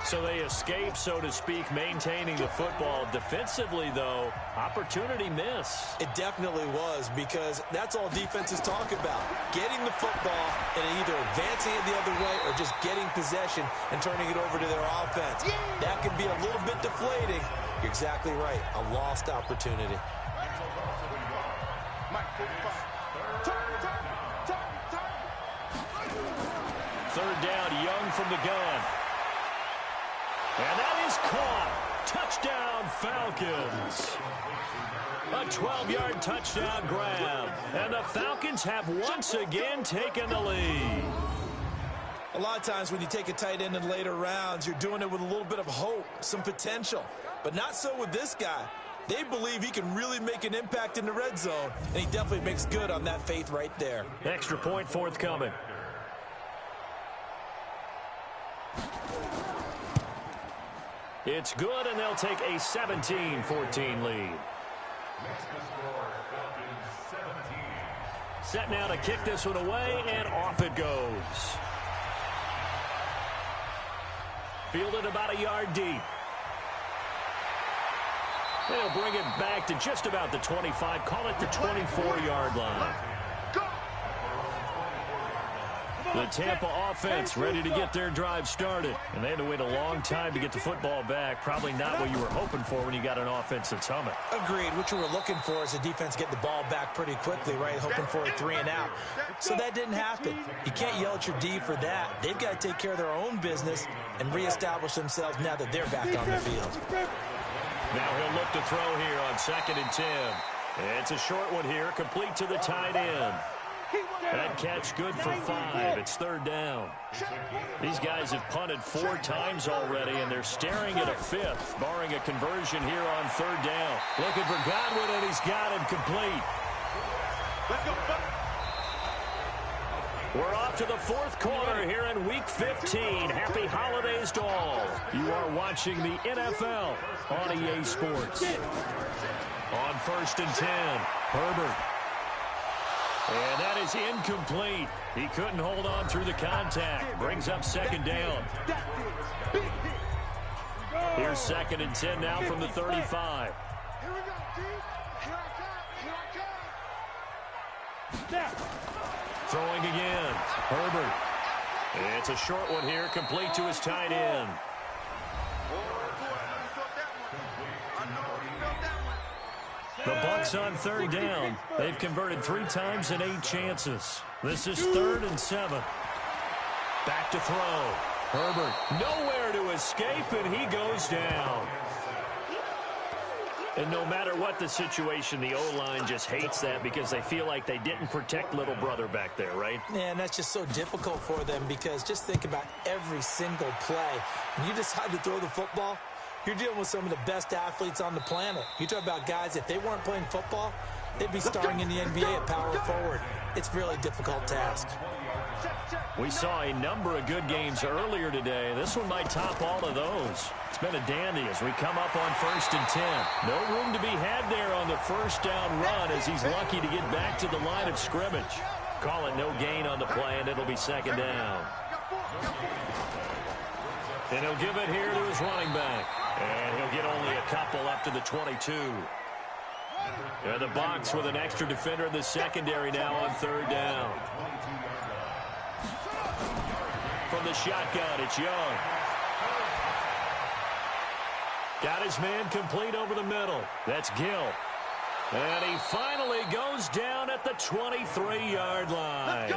So they escape, so to speak, maintaining the football. Defensively, though, opportunity miss. It definitely was, because that's all defenses talk about. Getting the football and either advancing it the other way or just getting possession and turning it over to their offense. That can be a little bit deflating. You're exactly right. A lost opportunity. Third down, Young from the gun. And that is caught. Touchdown, Falcons. A 12-yard touchdown grab. And the Falcons have once again taken the lead. A lot of times when you take a tight end in later rounds, you're doing it with a little bit of hope, some potential. But not so with this guy. They believe he can really make an impact in the red zone, and he definitely makes good on that faith right there. Extra point forthcoming. It's good, and they'll take a 17-14 lead. Set now to kick this one away, and off it goes. Fielded about a yard deep. They'll bring it back to just about the 25. Call it the 24-yard line. The Tampa offense ready to get their drive started. And they had to wait a long time to get the football back. Probably not what you were hoping for when you got an offense that's humming. Agreed. What you were looking for is the defense get the ball back pretty quickly, right? Hoping for a 3 and out. So that didn't happen. You can't yell at your D for that. They've got to take care of their own business and reestablish themselves now that they're back on the field. Now he'll look to throw here on 2nd and 10. It's a short one here, complete to the tight end. That catch good for 5. It's 3rd down. These guys have punted 4 times already, and they're staring at a 5th, barring a conversion here on 3rd down. Looking for Godwin, and he's got him complete. We're off to the 4th quarter here in Week 15. Happy holidays to all. You are watching the NFL on EA Sports. On 1st and 10, Herbert. And that is incomplete. He couldn't hold on through the contact. Brings up 2nd down. Here's 2nd and 10 now from the 35. Throwing again. Herbert. It's a short one here, complete to his tight end. The Bucs on 3rd down. They've converted 3 times in 8 chances. This is 3rd and 7. Back to throw. Herbert nowhere to escape, and he goes down. And no matter what the situation, the O-line just hates that because they feel like they didn't protect little brother back there, right? Yeah, and that's just so difficult for them because just think about every single play. When you decide to throw the football, you're dealing with some of the best athletes on the planet. You talk about guys, if they weren't playing football, they'd be starring in the NBA at power forward. It's a really difficult task. We saw a number of good games earlier today. This one might top all of those. It's been a dandy as we come up on 1st and 10. No room to be had there on the first down run as he's lucky to get back to the line of scrimmage. Call it no gain on the play, and it'll be 2nd down. And he'll give it here to his running back. And he'll get only a couple up to the 22. And the box with an extra defender in the secondary now on 3rd down. From the shotgun, it's Young. Got his man complete over the middle. That's Gill. And he finally goes down at the 23-yard line.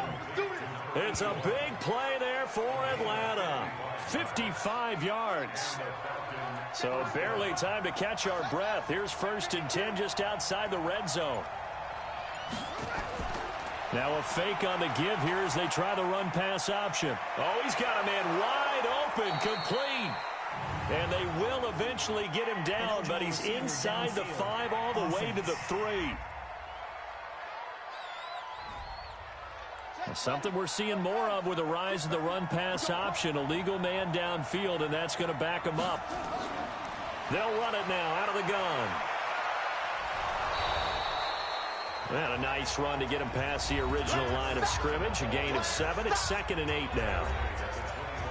It's a big play there for Atlanta. 55 yards. So barely time to catch our breath. Here's 1st and 10 just outside the red zone. Now a fake on the give here as they try the run-pass option. Oh, he's got a man wide open, complete. And they will eventually get him down, but he's inside the 5 all the way to the 3. Something we're seeing more of with the rise of the run-pass option. A legal man downfield, and that's going to back him up. They'll run it now out of the gun. And a nice run to get him past the original line of scrimmage. A gain of 7. It's 2nd and 8 now.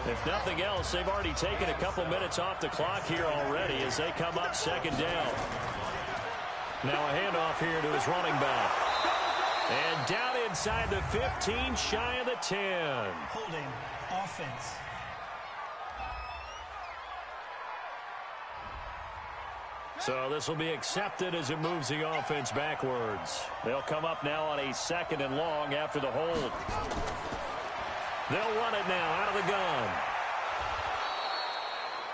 If nothing else, they've already taken a couple minutes off the clock here already as they come up 2nd down. Now a handoff here to his running back. And down inside the 15, shy of the 10. Holding offense. So this will be accepted as it moves the offense backwards. They'll come up now on a 2nd and long after the hold. They'll run it now out of the gun.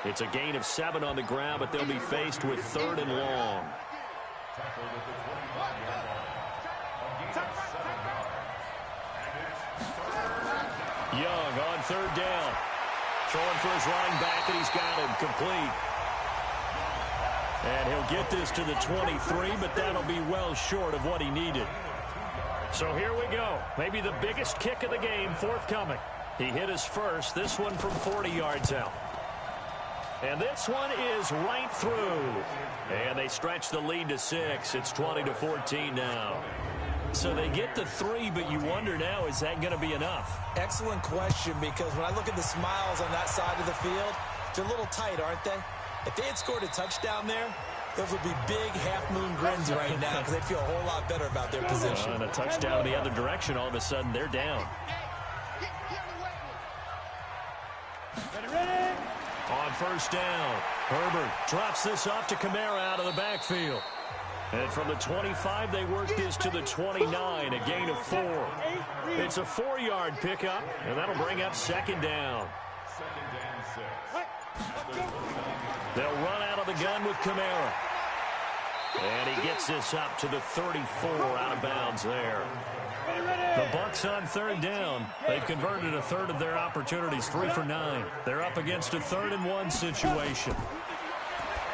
It's a gain of 7 on the ground, but they'll be faced with 3rd and long. Young on 3rd down. Throwing for his running back, and he's got him complete. And he'll get this to the 23, but that'll be well short of what he needed. So here we go. Maybe the biggest kick of the game forthcoming. He hit his first, this one from 40 yards out. And this one is right through. And they stretch the lead to 6. It's 20-14 now. So they get the 3, but you wonder now, is that going to be enough? Excellent question, because when I look at the smiles on that side of the field, they're a little tight, aren't they? If they had scored a touchdown there, those would be big half-moon grins right now because they'd feel a whole lot better about their position. And a touchdown the other direction, all of a sudden they're down. On 1st down, Herbert drops this off to Kamara out of the backfield. And from the 25, they work this to the 29, a gain of 4. It's a 4-yard pickup, and that'll bring up 2nd down. They'll run out of the gun with Kamara. And he gets this up to the 34 out of bounds there. The Bucs on 3rd down. They've converted a third of their opportunities, 3 for 9. They're up against a 3rd and 1 situation.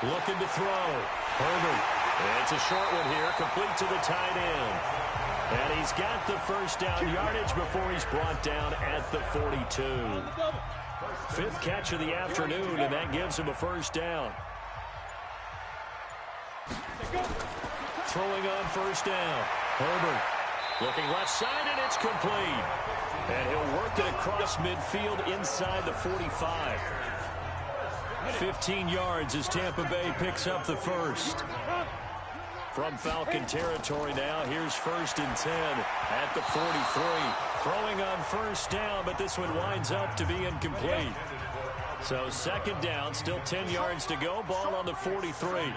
Looking to throw. Herbert. And it's a short one here, complete to the tight end. And he's got the 1st down yardage before he's brought down at the 42. 5th catch of the afternoon, and that gives him a 1st down. Throwing on 1st down. Herbert looking left side, and it's complete. And he'll work it across midfield inside the 45. 15 yards as Tampa Bay picks up the 1st. From Falcon territory now, here's 1st and 10 at the 43. Throwing on 1st down, but this one winds up to be incomplete. So 2nd down, still 10 yards to go. Ball on the 43.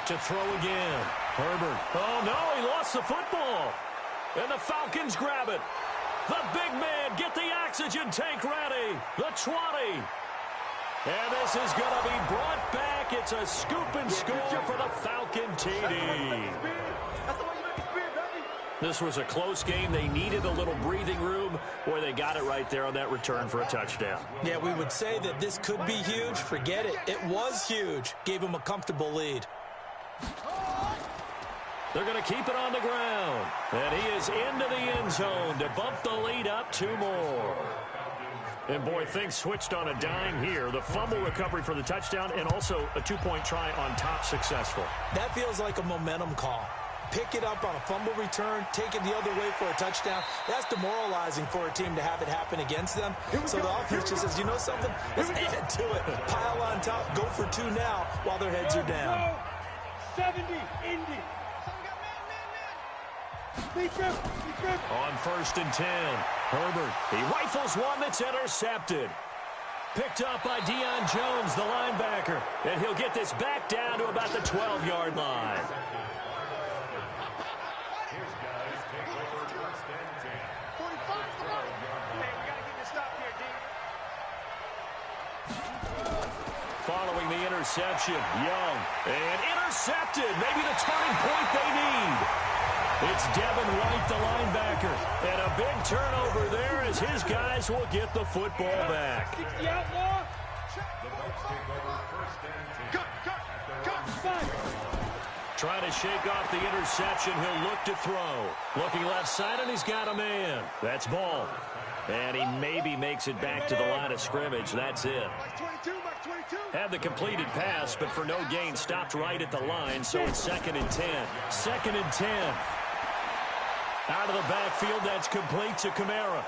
To throw again. Herbert. Oh, no, he lost the football. And the Falcons grab it. The big man, get the oxygen tank ready. The 20. And this is going to be brought back. It's a scoop and score for the Falcon TD. This was a close game. They needed a little breathing room, or they got it right there on that return for a touchdown. Yeah, we would say that this could be huge. Forget it. It was huge. Gave them a comfortable lead. They're going to keep it on the ground. And he is into the end zone to bump the lead up 2 more. And, boy, things switched on a dime here. The fumble recovery for the touchdown and also a 2-point try on top successful. That feels like a momentum call. Pick it up on a fumble return, take it the other way for a touchdown. That's demoralizing for a team to have it happen against them. So the offense just says, you know something? Let's add to it. Pile on top, go for 2 now while their heads are down. 70, Indy. On 1st and 10, Herbert. He rifles one that's intercepted. Picked up by Deion Jones, the linebacker. And he'll get this back down to about the 12-yard line. Following the interception, Young. And intercepted. Maybe the turning point they need. It's Devin White, the linebacker. And a big turnover there as his guys will get the football back. Trying to shake off the interception. He'll look to throw. Looking left side, and he's got a man. That's Ball. And he maybe makes it back to the line of scrimmage. That's it. Had the completed pass, but for no gain, stopped right at the line, so it's 2nd and 10. 2nd and 10. Out of the backfield, that's complete to Kamara.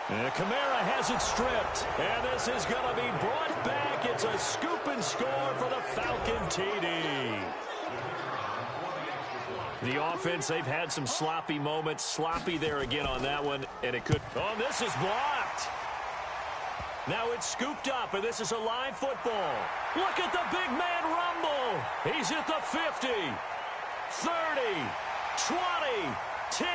And Kamara has it stripped. And this is going to be brought back. It's a scoop and score for the Falcon TD. The offense, they've had some sloppy moments. Sloppy there again on that one. And it could... Oh, this is blocked. Now it's scooped up, and this is a live football. Look at the big man rumble. He's at the 50, 30, 20, 10.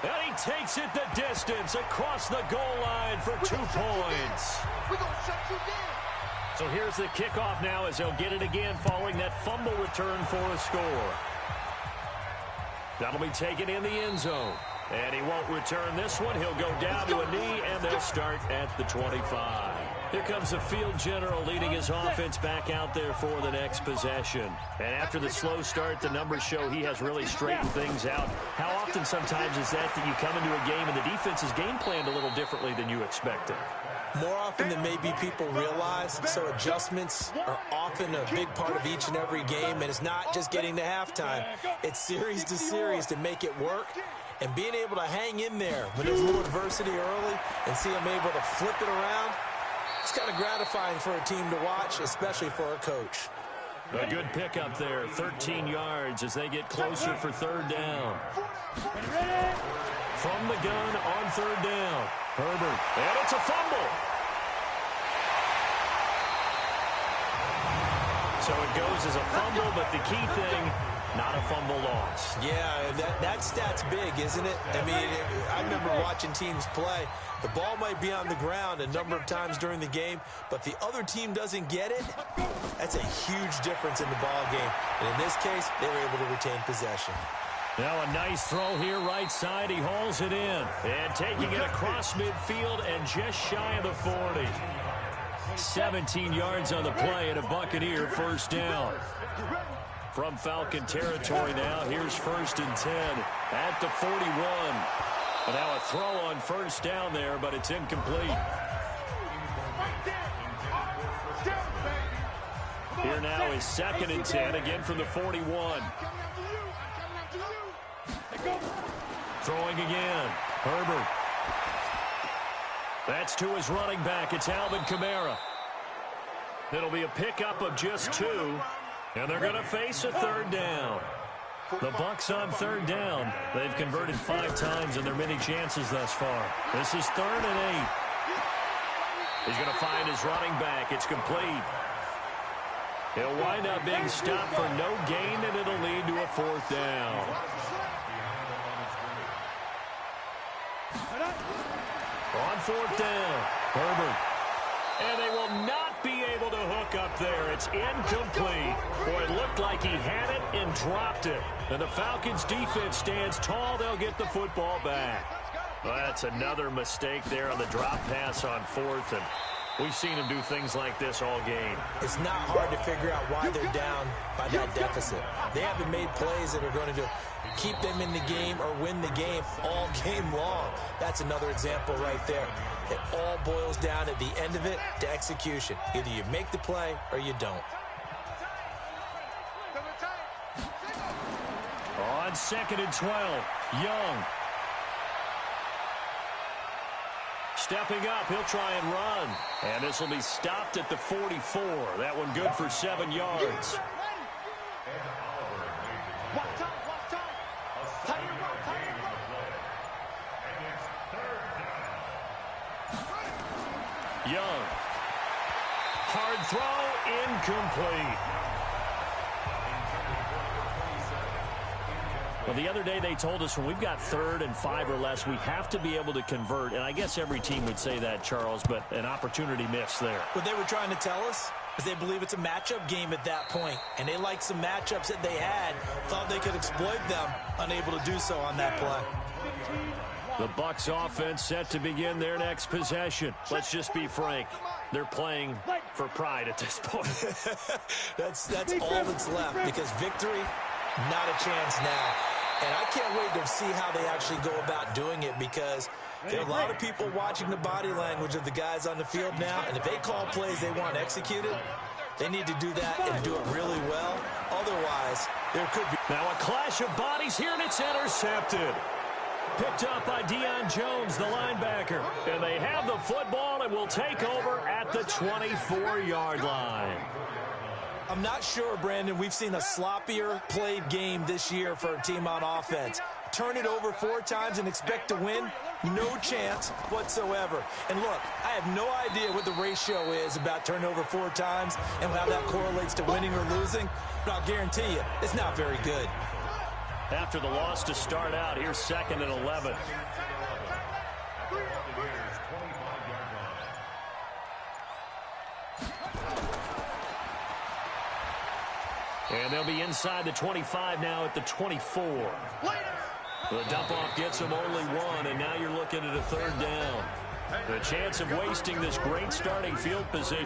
And he takes it the distance across the goal line for 2 points. We're going to shut you down. So here's the kickoff now as they'll get it again following that fumble return for a score. That'll be taken in the end zone. And he won't return this one. He'll go down to a knee, and they'll start at the 25. Here comes the field general leading his offense back out there for the next possession. And after the slow start, the numbers show he has really straightened things out. How often sometimes is that you come into a game and the defense is game planned a little differently than you expected? More often than maybe people realize, so adjustments are often a big part of each and every game, and it's not just getting to halftime. It's series to series to make it work. And being able to hang in there when there's a little adversity early and see them able to flip it around, it's kind of gratifying for a team to watch, especially for a coach. A good pickup there, 13 yards as they get closer for 3rd down. From the gun on 3rd down, Herbert, and it's a fumble. So it goes as a fumble, but the key thing, not a fumble loss. Yeah, that stat's big, isn't it? I mean, I remember watching teams play. The ball might be on the ground a number of times during the game, but the other team doesn't get it. That's a huge difference in the ball game. And in this case, they were able to retain possession. Now a nice throw here right side. He hauls it in. And taking it across midfield and just shy of the 40. 17 yards on the play and a Buccaneer 1st down. From Falcon territory now, here's 1st and 10 at the 41. And now a throw on 1st down there, but it's incomplete. Here now is 2nd and 10, again from the 41. Throwing again, Herbert. That's to his running back. It's Alvin Kamara. It'll be a pickup of just 2. And they're going to face a 3rd down. The Bucs on 3rd down. They've converted 5 times in their many chances thus far. This is 3rd and 8. He's going to find his running back. It's complete. He'll wind up being stopped for no gain, and it'll lead to a 4th down. On 4th down, Herbert. And they will not be able to up there. It's incomplete. Boy, it looked like he had it and dropped it. And the Falcons defense stands tall. They'll get the football back. Well, that's another mistake there on the drop pass on fourth. And we've seen him do things like this all game. It's not hard to figure out why they're down by that deficit. They haven't made plays that are going to keep them in the game or win the game all game long. That's another example right there. It all boils down at the end of it to execution. Either you make the play or you don't. On 2nd and 12, Young. Stepping up, he'll try and run. And this will be stopped at the 44. That one good for 7 yards. Young. Hard throw, incomplete. Well, the other day they told us when we've got 3rd and 5 or less, we have to be able to convert. And I guess every team would say that, Charles, but an opportunity missed there. What they were trying to tell us is they believe it's a matchup game at that point. And they liked some matchups that they had, thought they could exploit them, unable to do so on that play. The Bucs offense set to begin their next possession. Let's just be frank. They're playing for pride at this point. That's all that's left, because victory, not a chance now. And I can't wait to see how they actually go about doing it, because there are a lot of people watching the body language of the guys on the field now, and if they call plays they want executed, they need to do that and do it really well. Otherwise, there could be... Now a clash of bodies here, and it's intercepted. Picked up by Deion Jones, the linebacker. And they have the football and will take over at the 24-yard line. I'm not sure, Brandon, we've seen a sloppier played game this year for a team on offense. Turn it over 4 times and expect to win? No chance whatsoever. And look, I have no idea what the ratio is about turning over 4 times and how that correlates to winning or losing, but I'll guarantee you, it's not very good. After the loss to start out, here's 2nd and 11. And they'll be inside the 25 now at the 24. The dump-off gets them only 1, and now you're looking at a 3rd down. The chance of wasting this great starting field position.